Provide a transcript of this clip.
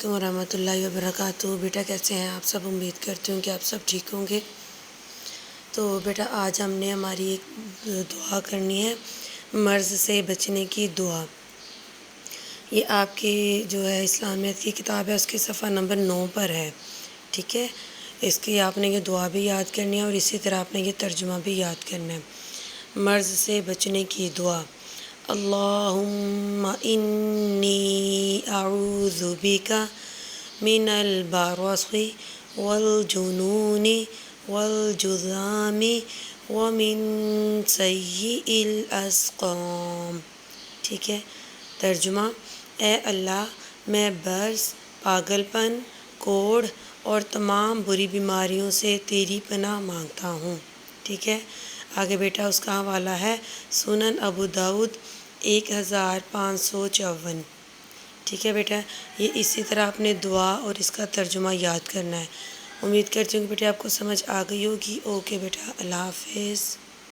علیکم ورحمۃ اللہ وبرکاتہ۔ بیٹا کیسے ہیں آپ سب؟ امید کرتی ہوں کہ آپ سب ٹھیک ہوں گے۔ تو بیٹا آج ہم نے ہماری ایک دعا کرنی ہے، مرض سے بچنے کی دعا۔ یہ آپ کی جو ہے اسلامیت کی کتاب ہے، اس کے صفحہ نمبر 9 پر ہے، ٹھیک ہے۔ اس کی آپ نے یہ دعا بھی یاد کرنی ہے اور اسی طرح آپ نے یہ ترجمہ بھی یاد کرنا ہے۔ مرض سے بچنے کی دعا: اللہم انی اعوذ بک من البرص والجنون والجذام ومن سیء الاسقام۔ ٹھیک ہے، ترجمہ: اے اللہ، میں برص، پاگل پن، کوڑھ اور تمام بری بیماریوں سے تیری پناہ مانگتا ہوں۔ ٹھیک ہے، آگے بیٹا اس کا حوالہ ہے سنن ابو داؤد 1554۔ ٹھیک ہے بیٹا، یہ اسی طرح اپنے دعا اور اس کا ترجمہ یاد کرنا ہے۔ امید کرتی ہوں کہ بیٹا آپ کو سمجھ آ گئی ہوگی۔ اوکے بیٹا، اللہ حافظ۔